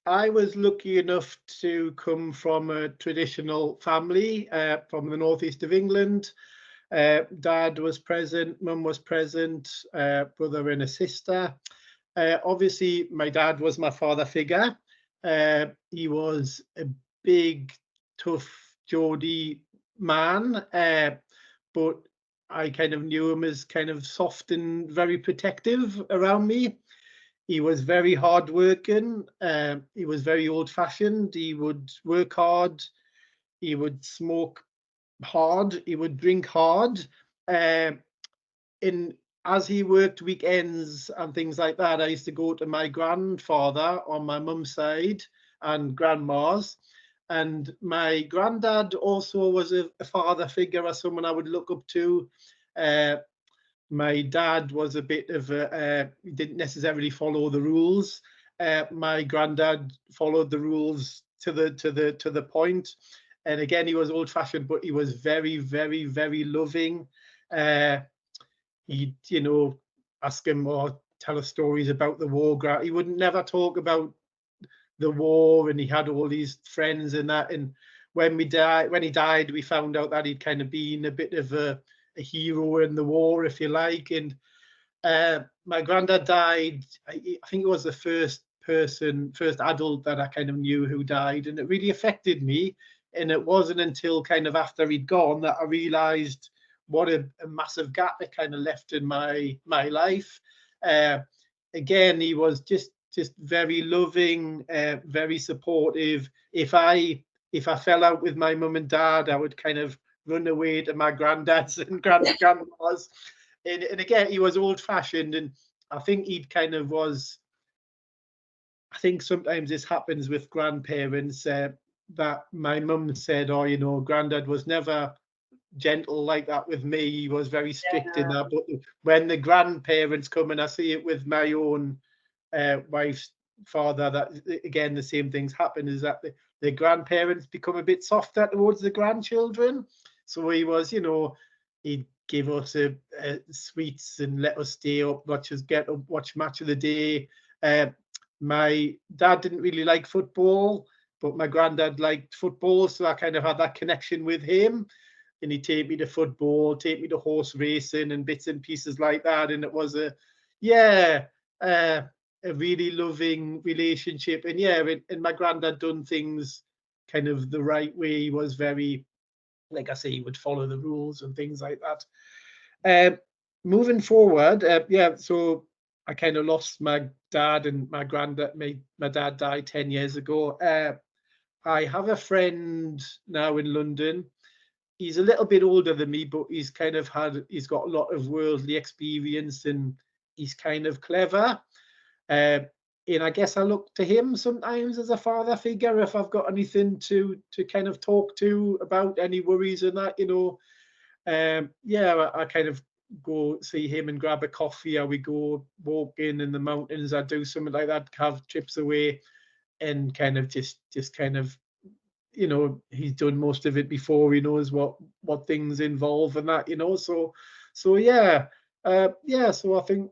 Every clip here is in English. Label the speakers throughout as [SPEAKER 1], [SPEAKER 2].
[SPEAKER 1] I was lucky enough to come from a traditional family from the northeast of England. Dad was present, mum was present, brother and a sister. Obviously, my dad was my father figure. He was a big, tough Geordie man, but I kind of knew him as kind of soft and very protective around me. He was very hardworking. He was very old-fashioned. He would work hard. He would smoke hard. He would drink hard. Um, in As he worked weekends and things like that, I used to go to my grandfather on my mum's side and grandma's. And my granddad also was a father figure or someone I would look up to. Uh, my dad was a bit of a, he didn't necessarily follow the rules. My granddad followed the rules to the point. And again, he was old fashioned, but he was very, very, very loving. Uh, He'd, ask him or tell us stories about the war. He wouldn't never talk about the war, and he had all these friends and that. And when he died, we found out that he'd kind of been a bit of a hero in the war, if you like. And my granddad died. I think it was the first adult that I kind of knew who died, and it really affected me. And it wasn't until kind of after he'd gone that I realised what a massive gap it kind of left in my life. Uh, Again, he was just very loving, very supportive. If I fell out with my mum and dad, I would kind of run away to my granddads and grandmas. And again, he was old fashioned, and I think he kind of was. I think sometimes this happens with grandparents. That my mum said, "Oh, granddad was never gentle like that with me. He was very strict in
[SPEAKER 2] Yeah.
[SPEAKER 1] that." But when the grandparents come, and I see it with my own wife's father, that again the same things happen, is that the grandparents become a bit softer towards the grandchildren. So he was, he'd give us sweets and let us stay up, watch us get up, watch match of the day. uh, my dad didn't really like football, but my granddad liked football, so I kind of had that connection with him. And he'd take me to football, take me to horse racing and bits and pieces like that. And it was yeah, uh, a really loving relationship. And yeah, and my granddad done things kind of the right way. He was very, like I say, he would follow the rules and things like that. Um, Moving forward, yeah, so I kind of lost my dad and my granddad. My dad died 10 years ago. I have a friend now in London. He's a little bit older than me, but he's got a lot of worldly experience, and he's kind of clever. Uh, and I guess I look to him sometimes as a father figure if I've got anything to kind of talk to about any worries and that, yeah, I kind of go see him and grab a coffee, or we go walking in the mountains. I do something like that, have trips away, and kind of just kind of, he's done most of it before. He knows what things involve and that, so yeah. Yeah, so I think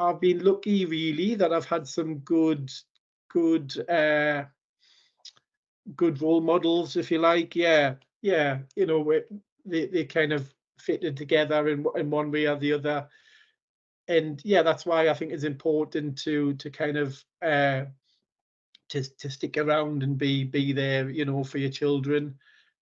[SPEAKER 1] I've been lucky really that I've had some good good role models, if you like. Yeah, yeah, they kind of fitted together in one way or the other. And yeah, that's why I think it's important to kind of to stick around and be there, for your children.